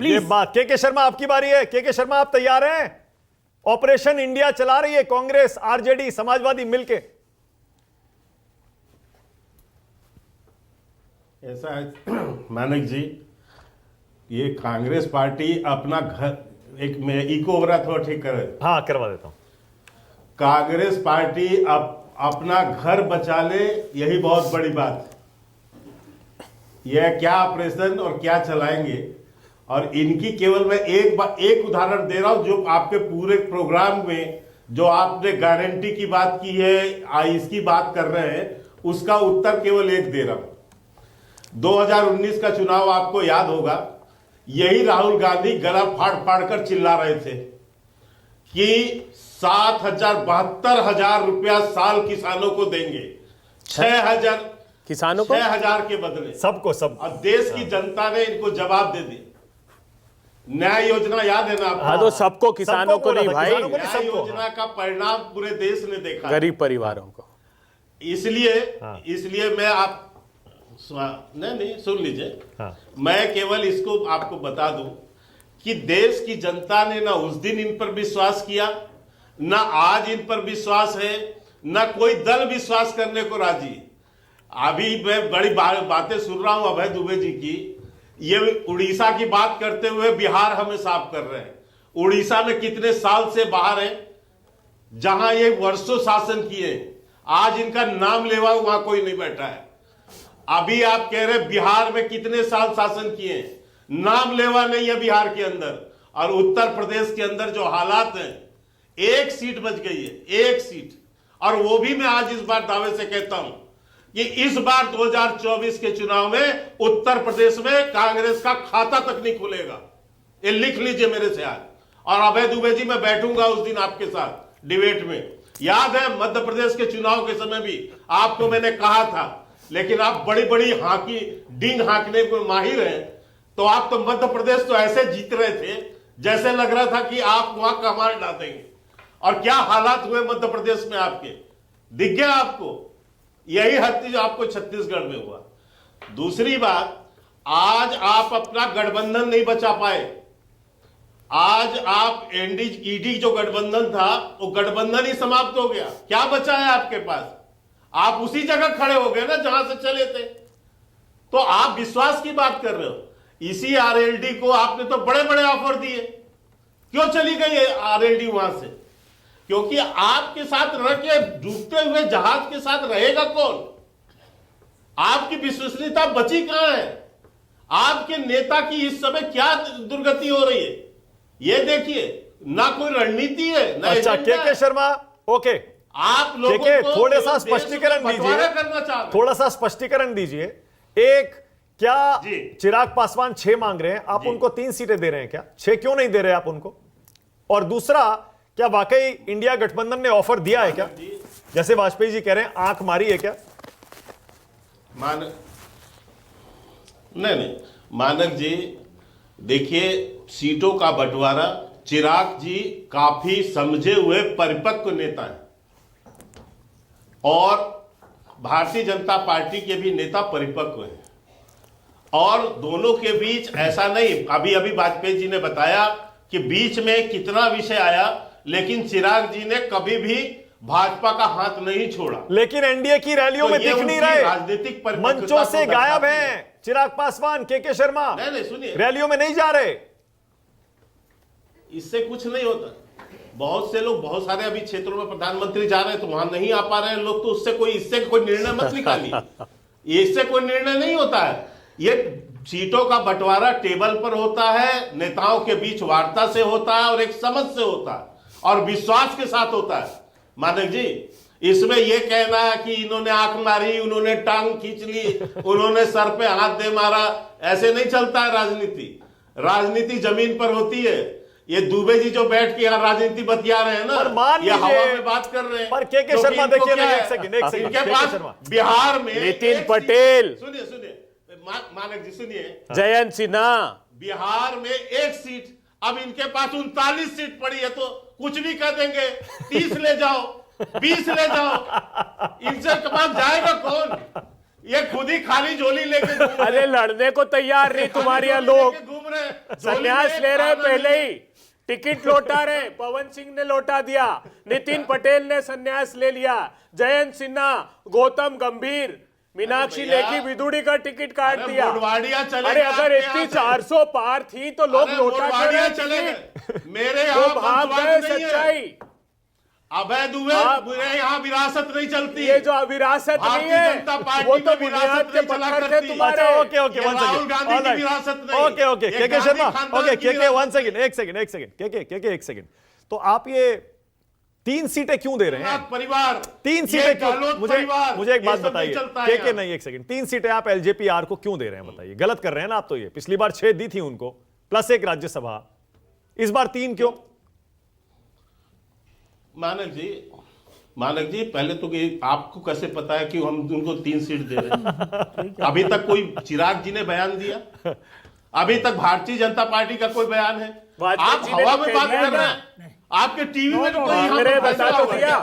Please. के शर्मा आपकी बारी है। के शर्मा आप तैयार हैं? ऑपरेशन इंडिया चला रही है कांग्रेस, आरजेडी, समाजवादी मिलके। ऐसा है मानक जी, ये कांग्रेस पार्टी अपना घर एक में इको हो रहा थोड़ा ठीक करे। हाँ करवा देता हूं। कांग्रेस पार्टी अपना घर बचा ले, यही बहुत बड़ी बात है। यह क्या ऑपरेशन और क्या चलाएंगे, और इनकी केवल मैं एक उदाहरण दे रहा हूं, जो आपके पूरे प्रोग्राम में जो आपने गारंटी की बात की है, इसकी बात कर रहे हैं, उसका उत्तर केवल एक दे रहा हूं। 2019 का चुनाव आपको याद होगा, यही राहुल गांधी गला फाड़ फाड़ कर चिल्ला रहे थे कि 72,000 रुपया साल किसानों को देंगे, 6,000 किसानों को 6,000 के बदले सबको सब। और देश की जनता ने इनको जवाब दे दिया। न्याय योजना याद है ना आपको? हाँ, तो सबको, किसानों को नहीं भाई, न्याय योजना का परिणाम पूरे देश ने देखा, गरीब परिवारों को। इसलिए मैं आप नहीं सुन लीजिए। हाँ। मैं केवल इसको आपको बता दूं कि देश की जनता ने ना उस दिन इन पर विश्वास किया, ना आज इन पर विश्वास है, ना कोई दल विश्वास करने को राजी। अभी मैं बड़ी बातें सुन रहा हूं अभय दुबे जी की, ये उड़ीसा की बात करते हुए बिहार हमें साफ कर रहे हैं। उड़ीसा में कितने साल से बाहर है, जहां ये वर्षों शासन किए, आज इनका नाम लेवा वहां कोई नहीं बैठा है। अभी आप कह रहे बिहार में कितने साल शासन किए, नाम लेवा नहीं है बिहार के अंदर। और उत्तर प्रदेश के अंदर जो हालात हैं, एक सीट बच गई है, एक सीट। और वो भी मैं आज इस बार दावे से कहता हूं कि इस बार 2024 के चुनाव में उत्तर प्रदेश में कांग्रेस का खाता तक नहीं खुलेगा। ये लिख लीजिए मेरे से आज। और अभय दुबे जी, मैं बैठूंगा उस दिन आपके साथ डिबेट में। याद है मध्य प्रदेश के चुनाव के समय भी आपको मैंने कहा था, लेकिन आप बड़ी बड़ी डींग हाँकने में माहिर हैं, तो आप तो मध्य प्रदेश तो ऐसे जीत रहे थे जैसे लग रहा था कि आप वहां कमाल डाल देंगे। और क्या हालात हुए मध्य प्रदेश में आपके, दिख गया आपको। यही हत्या जो आपको छत्तीसगढ़ में हुआ। दूसरी बात, आज आप अपना गठबंधन नहीं बचा पाए। आज आप ईडी जो गठबंधन था, वो गठबंधन ही समाप्त हो गया। क्या बचा है आपके पास? आप उसी जगह खड़े हो गए ना जहां से चले थे। तो आप विश्वास की बात कर रहे हो। इसी आरएलडी को आपने तो बड़े बड़े ऑफर दिए, क्यों चली गई आरएलडी वहां से? क्योंकि आपके साथ रह के डूबते हुए जहाज के साथ रहेगा कौन? आपकी विश्वसनीयता बची कहां है? आपके नेता की इस समय क्या दुर्गति हो रही है, ये देखिए। ना कोई रणनीति है, ना अच्छा के शर्मा, ओके, आप लोगों को थोड़ा सा स्पष्टीकरण दीजिए, थोड़ा सा स्पष्टीकरण दीजिए। एक, क्या चिराग पासवान 6 मांग रहे हैं, आप उनको 3 सीटें दे रहे हैं क्या? 6 क्यों नहीं दे रहे आप उनको? और दूसरा, क्या वाकई इंडिया गठबंधन ने ऑफर दिया है क्या, जैसे वाजपेयी जी कह रहे हैं, आंख मारी है क्या? नहीं, मानक जी देखिए, सीटों का बंटवारा, चिराग जी काफी समझे हुए परिपक्व नेता हैं, और भारतीय जनता पार्टी के भी नेता परिपक्व हैं। और दोनों के बीच ऐसा नहीं, अभी वाजपेयी जी ने बताया कि बीच में कितना विषय आया, लेकिन चिराग जी ने कभी भी भाजपा का हाथ नहीं छोड़ा। लेकिन एनडीए की रैलियों में दिख नहीं रहे, राजनीतिक मंचों से गायब हैं चिराग पासवान, के शर्मा। नहीं, सुनिए, रैलियों में नहीं जा रहे। इससे कुछ नहीं होता। बहुत से लोग बहुत सारे अभी क्षेत्रों में प्रधानमंत्री जा रहे हैं तो वहां नहीं आ पा रहे हैं लोग, तो इससे कोई निर्णय मत निकालिए। इससे कोई निर्णय नहीं होता है। ये सीटों का बंटवारा टेबल पर होता है, नेताओं के बीच वार्ता से होता है, और एक समझ से होता है, और विश्वास के साथ होता है। माधव जी, इसमें यह कहना कि इन्होंने आंख मारी, उन्होंने टांग खींच ली, उन्होंने सर पे हाथ दे मारा, ऐसे नहीं चलता है राजनीति। राजनीति जमीन पर होती है। ये दुबे जी जो बैठ के यहाँ राजनीति बतिया रहे हैं ना, ये हवा में बात कर रहे हैं। पर के शर्मा देखिए ना, एक सेकंड, इनके पास बिहार में नितिन पटेल, सुनिए मानक जी, सुनिए, जयंत सिन्हा, बिहार में 1 सीट, अब इनके पास 39 सीट पड़ी है, तो कुछ भी कर देंगे। 30 ले जाओ, 20 ले जाओ, इनसे के पास जाएगा कौन? ये खुद ही खाली झोली लेके घूम रहे अरे लड़ने को तैयार नहीं तुम्हारे यहाँ लोग, लेके घूम रहे हैं। संन्यास ले रहे हैं पहले ही, टिकट लौटा रहे। पवन सिंह ने लौटा दिया, नितिन पटेल ने संन्यास ले लिया, जयंत सिन्हा, गौतम गंभीर, मीनाक्षी लेखी विदुड़ी का टिकट काट अरे दिया। मोडवाडिया चले अरे गए अगर आपके इतनी यहाँ से। 400 पार थी तो लोग अरे लौटा क्यों मोडवाडिया रहे चले टिकट? गए। मेरे वो यहाँ भाग बंटवारा गए नहीं है। सच्चाई। अभय दुबे, मेरे यहाँ विरासत नहीं चलती। ये जो विरासत नहीं भारतीय है जनता पार्टी वो तो में बुनियाद विरासत के नहीं चला पत्थर थे करती। तुम्हारे। अच्छा ओके ओके ये वन राहुल सेकंड गांधी की विरासत नहीं। ओके ओके ये के गांधी शर्मा खानदान ओके की के विरासत। वन सेकंड एक सेकंड के एक सेकंड। तो आप ये 3 सीटें क्यों दे रहे हैं? परिवार 3 ये सीटें क्यों? गहलोत मुझे परिवार, मुझे एक ये बात सब नहीं बताइए, चलता है के यहाँ। नहीं, एक सेकंड, 3 सीटें आप एलजेपीआर को क्यों दे रहे हैं बताइए? गलत कर रहे हैं ना आप तो। ये पिछली बार 6 दी थी उनको प्लस 1 राज्यसभा, इस बार 3 क्यों? मानक जी पहले तो कि आपको कैसे पता है कि हम उनको 3 सीट दे रहे हैं? अभी तक कोई चिराग जी ने बयान दिया? अभी तक भारतीय जनता पार्टी का कोई बयान है? वाजपेयी आप जी ने हवा तो में कह बात दिया कर रहे ना। हैं। आपके टीवी में तो कोई यहाँ मांग रहे पर बता फैसला तो हुआ दिया। है।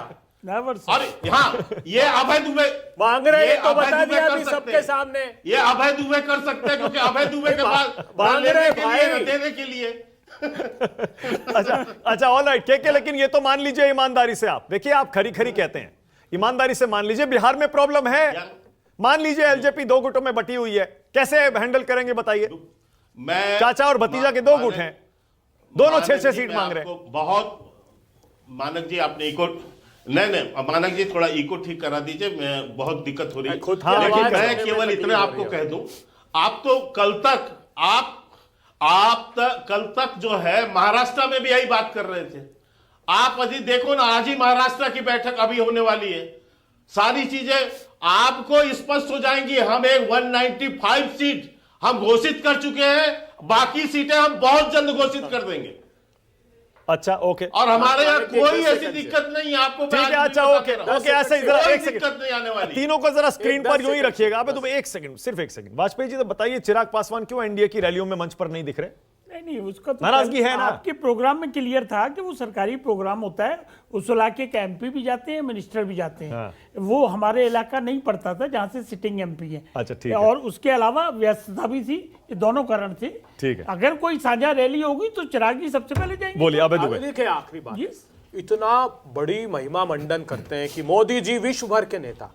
और हाँ, ये अभय दुबे मांग रहे ये हैं तो अभय बता दुबे दिया कर अभी सकते सबके हैं। सामने। ये अभय दुबे कर सकते हैं क्योंकि अभय दुबे के पास मांग लेने रहे के लिए भाई। न देने के लिए। अच्छा ऑल राइट के लेकिन ये तो मान लीजिए ईमानदारी से, आप देखिए आप खरी खरी कहते हैं, ईमानदारी से मान लीजिए बिहार में प्रॉब्लम है, मान लीजिए एलजेपी 2 गुटों में बटी हुई है, कैसे हैंडल करेंगे बताइए? मैं चाचा और भतीजा के 2 गुट हैं, दोनों 6-6 सीट मांग रहे हैं। बहुत मानक जी आपने इको नहीं मानक जी थोड़ा इको ठीक करा दीजिए, मैं बहुत दिक्कत हो रही है। खुद की लेकिन आवाज मैं सुनने में केवल तकलीफ इतना हो आपको रही कह है। दूं, आप तो कल तक जो है महाराष्ट्र में भी यही बात कर रहे थे। आप अभी देखो ना, आज ही महाराष्ट्र की बैठक अभी होने वाली है। सारी चीजें आपको स्पष्ट हो जाएंगी। हम एक 195 सीट हम घोषित कर चुके हैं, बाकी सीटें हम बहुत जल्द घोषित कर देंगे। अच्छा ओके, और हमारे यहाँ के कोई 10 ऐसी सेकंड से। दिक्कत नहीं है। आपको ठीक है, अच्छा ओके ओके, ऐसे ही जरा एक सेकंड, दिक्कत नहीं आने वाली। तीनों को जरा स्क्रीन एक पर 10 यूं ही सेकंड, रखिएगा। अबे तुम एक सेकंड, सिर्फ एक सेकंड, वाजपेयी जी तो बताइए चिराग पासवान क्यों एनडीए की रैलियों में मंच पर नहीं दिख रहे? नहीं उसका तो नाराजगी है ना? आपके प्रोग्राम में क्लियर था कि वो सरकारी प्रोग्राम होता है, उस इलाके के एमपी भी जाते हैं, मिनिस्टर भी जाते हैं। हाँ। वो हमारे इलाका नहीं पड़ता था जहाँ से सिटिंग एमपी है। अच्छा, ठीक है। और उसके अलावा व्यस्तता भी थी, ये दोनों कारण थे। ठीक है। अगर कोई साझा रैली होगी तो चिराग जी सबसे पहले जाएंगे। बोलिए अबे अब दुबे। देखिए आखिरी बात, Yes. इतना बड़ी महिमा मंडन करते हैं कि मोदी जी विश्व भर के नेता।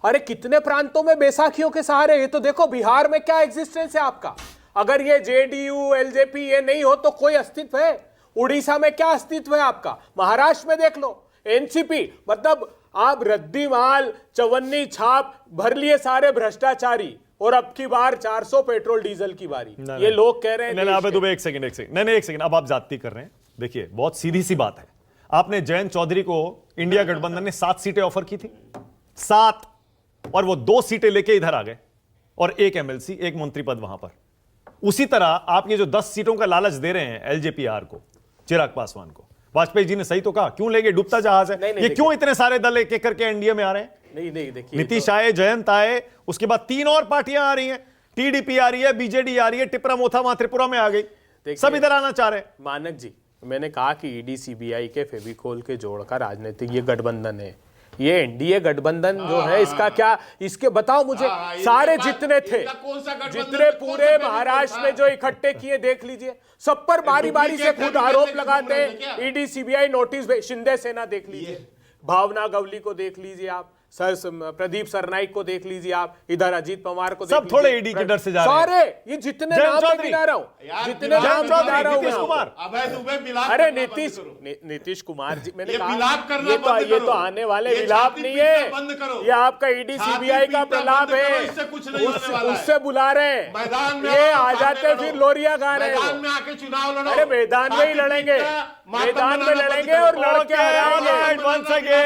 अरे कितने प्रांतों में बैसाखियों के सहारे, ये तो देखो बिहार में क्या एग्जिस्टेंस है आपका। अगर ये जेडीयू एलजेपी ये नहीं हो तो कोई अस्तित्व है? उड़ीसा में क्या अस्तित्व है आपका? महाराष्ट्र में देख लो, एनसीपी, मतलब आप रद्दी माल चवन्नी छाप भर लिए सारे भ्रष्टाचारी, और अब की बार 400 पेट्रोल डीजल की बारी। ये लोग कह रहे हैं नहीं देश अबे के। दुबे एक सेकंड, नहीं एक सेकंड, अब आप जाती कर रहे हैं। देखिए बहुत सीधी सी बात है, आपने जयंत चौधरी को इंडिया गठबंधन ने 7 सीटें ऑफर की थी, 7, और वो 2 सीटें लेके इधर आ गए, और 1 एमएलसी 1 मंत्री पद वहां पर। उसी तरह आप ये जो 10 सीटों का लालच दे रहे हैं एलजेपीआर को, चिराग पासवान को, वाजपेयी जी ने सही तो कहा, क्यों लेंगे, डूबता जहाज है। नहीं, ये क्यों इतने सारे दल एक एक करके एनडीए में आ रहे हैं? नहीं देखिए, नीतीश आए, जयंत आए, उसके बाद 3 और पार्टियां आ रही हैं, टीडीपी आ रही है, बीजेडी आ रही है, टिपरा मोथा वहां त्रिपुरा में आ गई, सब इधर आना चाह रहे हैं। मानक जी, मैंने कहा कि ईडी सीबीआई के फेविकोल के जोड़ का राजनीतिक ये गठबंधन है, ये एनडीए गठबंधन जो है, इसका क्या, इसके बताओ मुझे। सारे जितने थे, जितने पूरे महाराष्ट्र में जो इकट्ठे किए देख लीजिए, सब पर बारी बारी से खुद आरोप लगाते हैं। ईडी सीबीआई नोटिस, शिंदे सेना देख लीजिए, भावना गवली को देख लीजिए आप, प्रदीप सरनाइक को देख लीजिए आप, इधर अजीत पवार को सब देख थोड़े लीजिए। ईडी के डर से जा रहे हैं। सारे ये जितने जयंत नाम मैं चौधरी, गिना रहा हूं, यार, जितने जयंत नाम चौधरी, गिना रहा हूं नीतीश मैं कुमार, आपको। अभय दुबे विलाप अरे करना बंद करो। नीतीश कुमार जी, मैंने ये कहा विलाप करना ये बंद तो करो। आने वाले ये विलाप छाती नहीं पीटना बंद है, करो। ये आपका ईडी छाती सीबीआई का पीटना प्रलाप बंद करो, है, इससे कुछ नहीं होने वाला है। उससे बुला रहे हैं, मैदान में ये आओ, आ सामने जाते लड़ो। फिर लोरिया गा रहे मैदान हैं। में आके चुनाव लड़ो। अरे मैदान में ही छाती लड़ेंगे, पीटना, मातम मैदान में बनाना बंद लड़ेंगे करो। और लड़ के Okay, all right, आएंगे। once again.